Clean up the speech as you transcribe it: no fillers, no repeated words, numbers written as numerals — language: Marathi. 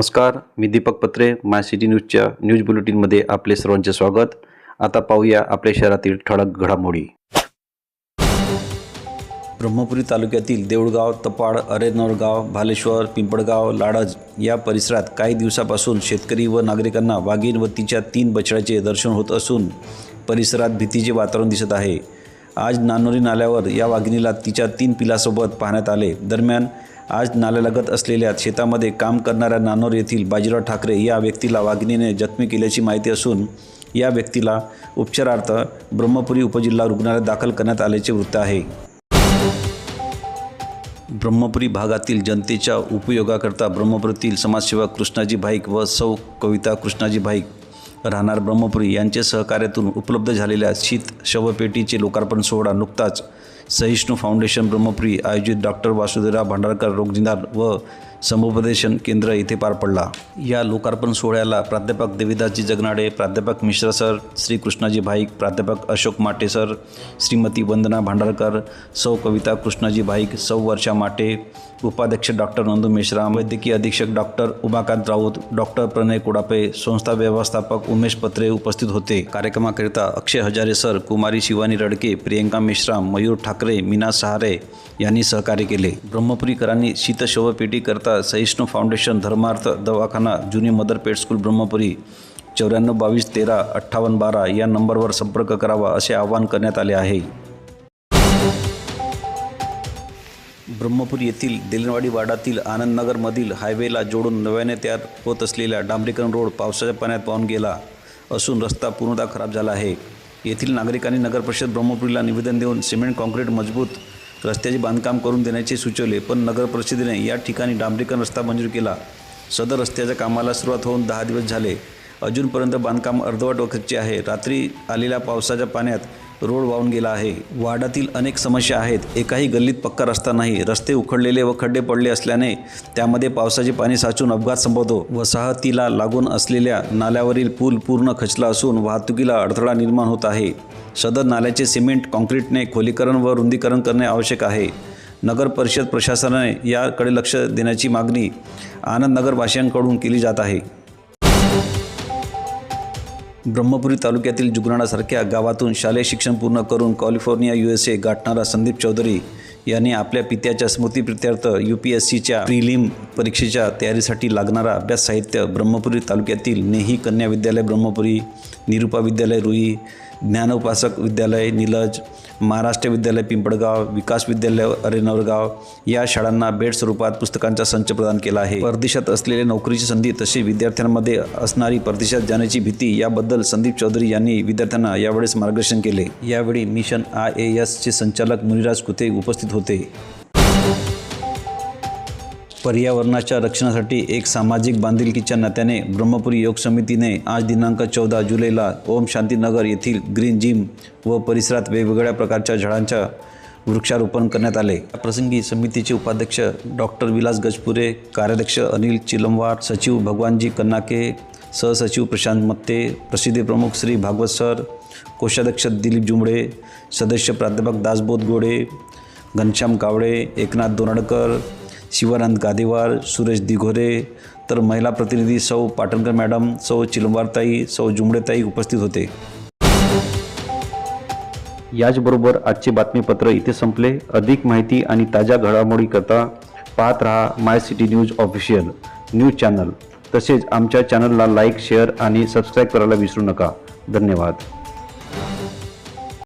नमस्कार, मी दीपक पत्रे. माय सिटी न्यूजच्या न्यूज बुलेटिनमध्ये आपले सर्वांचे स्वागत. आता पाहूया आपल्या शहरातील ठळक घडामोडी. ब्रह्मपुरी तालुक्यातील देऊळगाव, तपाड, अरेनोरगाव, भालेश्वर, पिंपळगाव, लाडज या परिसरात काही दिवसापासून शेतकरी व नागरिकांना वाघीण व तिच्या 3 बछड्याचे दर्शन होत असून परिसरात भीतीचे वातावरण दिसत आहे. आज नानोरी नाल्यावर या वाघिणीला तिच्या 3 पिलासोबत पाहण्यात आले. दरम्यान आज नाल्यालगत असलेल्या शेतामध्ये काम करणाऱ्या नानोर येथील बाजीराव ठाकरे या व्यक्तीला वाघिणीने जखमी केल्याची माहिती असून या व्यक्तीला उपचारार्थ ब्रह्मपुरी उपजिल्हा रुग्णालयात दाखल करण्यात आल्याचे वृत्त आहे. ब्रह्मपुरी भागातील जनतेच्या उपयोगाकरता ब्रह्मपुरीतील समाजसेवक कृष्णाजी भाईक व सौ कविता कृष्णाजी भाईक राहणार ब्रह्मपुरी यांचे सहकार्यातून उपलब्ध झालेल्या शीत शवपेटीचे लोकार्पण सोहळा नुकताच सहिष्णू फाउंडेशन ब्रह्मपुरी आयोजित डॉक्टर वासुदेवराव भांडारकर रोगनिदान व समुपदेशन केंद्र येथे पार पडला. या लोकार्पण सोहळ्याला प्राध्यापक देविदासजी जगनाडे, प्राध्यापक मिश्रा सर, श्री कृष्णाजी भाईक, प्राध्यापक अशोक माटे सर, श्रीमती वंदना भांडारकर, सौ कविता कृष्णाजी भाईक, सौ वर्षा माटे, उपाध्यक्ष डॉक्टर नंदू मेश्राम, वैद्यकीय अधीक्षक डॉक्टर उमाकांत राऊत, डॉक्टर प्रणय कोडापे, संस्था व्यवस्थापक उमेश पत्रे उपस्थित होते. कार्यक्रमाकरिता अक्षय हजारे सर, कुमारी शिवानी रडके, प्रियंका मेश्राम, मयूर ठाकरे, मीना सहारे यांनी सहकार्य केले. ब्रह्मपुरीकरांनी शीतशवपेटी करता सहिष्णू फाउंडेशन धर्मार्थ दवाखाना जुनी मदर पेट स्कूल ब्रह्मपुरी 94 22 13 58 12 या नंबरवर संपर्क करावा असे आवाहन करण्यात आले आहे. ब्रह्मपुरी येथील देलनवाडी वाडातील आनंदनगरमधील हायवेला जोडून नव्याने तयार होत असलेला डांबरीकरण रोड पावसाच्या पाण्यात वाहून गेला असून रस्ता पूर्णतः खराब झाला आहे. येथील नागरिकांनी नगरपरिषद ब्रह्मपुरीला निवेदन देऊन सिमेंट कॉन्क्रीट मजबूत रस्त्याचे बांधकाम करून देण्याचे सुचवले, पण नगरपरिषदेने या ठिकाणी डांबरीकरण रस्ता मंजूर केला. सदर रस्त्याच्या कामाला सुरुवात होऊन 10 दिवस झाले. अजूनपर्यंत बांधकाम अर्धवट वखरचे आहे. रात्री आलेल्या पावसाच्या पाण्यात रोड वाहून गेला आहे. वाडातील अनेक समस्या आहेत. एकाही गल्लीत पक्का रस्ता नाही. रस्ते उखडलेले व खड्डे पडले असल्याने त्यामध्ये पावसाचे पाणी साचून अपघात संभवतो. वसाहतीला लागून असलेल्या नाल्यावरील पूल पूर्ण खचला असून वाहतुकीला अडथळा निर्माण होत आहे. सदर नाल्याचे सिमेंट कॉन्क्रीटने खोलीकरण व रुंदीकरण करणे आवश्यक आहे. नगर परिषद प्रशासनाने याकडे लक्ष देण्याची मागणी आनंदनगरवासियांकडून केली जात आहे. ब्रह्मपुरी तालुक्यातील जुगराणासारख्या गावातून शालेय शिक्षण पूर्ण करून कॅलिफोर्निया USA गाठणारा संदीप चौधरी यांनी आपल्या पित्याच्या स्मृतिप्रित्यर्थ UPSCच्या प्रिलिम परीक्षेच्या तयारीसाठी लागणारा अभ्यास साहित्य ब्रह्मपुरी तालुक्यातील नेही कन्या विद्यालय ब्रह्मपुरी, निरूपा विद्यालय रुई, ज्ञानोपासक विद्यालय निलज, महाराष्ट्र विद्यालय पिंपळगाव, विकास विद्यालय अरेनोरगाव या शाळांना भेट स्वरूपात पुस्तकांचा संच प्रदान केला आहे. परदेशात असलेल्या नोकरीची संधी तसे विद्यार्थ्यांमध्ये असणारी परदेशात जाण्याची भीती याबद्दल संदीप चौधरी यांनी विद्यार्थ्यांना यावेळेस मार्गदर्शन केले. यावेळी मिशन IAS चे संचालक मुनिराज कुते उपस्थित होते. पर्यावरणाच्या रक्षणासाठी एक सामाजिक बांधिलकीच्या नात्याने ब्रह्मपुरी योग समितीने आज दिनांक 14 जुलैला ओम शांतीनगर येथील ग्रीन जिम व परिसरात वेगवेगळ्या प्रकारच्या झाडांच्या वृक्षारोपण करण्यात आले. या प्रसंगी समितीचे उपाध्यक्ष डॉक्टर विलास गजपुरे, कार्याध्यक्ष अनिल चिलमवार, सचिव भगवानजी कन्नाके, सहसचिव प्रशांत मत्ते, प्रसिद्धी प्रमुख श्री भागवत सर, कोषाध्यक्ष दिलीप जुमडे, सदस्य प्राध्यापक दासबोध गोडे, घनश्याम कावळे, एकनाथ दोनाडकर, शिवानंद गादेवार, सुरेश दिघोरे तर महिला प्रतिनिधी सौ पाटणकर मॅडम, सौ चिलंबारताई, सौ जुमडेताई उपस्थित होते. याचबरोबर आजचे बातमीपत्र इथे संपले. अधिक माहिती आणि ताज्या घडामोडीकरता पाहत रहा my city news official news channel. तसेच आमच्या चॅनलला लाईक, शेअर आणि सबस्क्राईब करायला विसरू नका. धन्यवाद.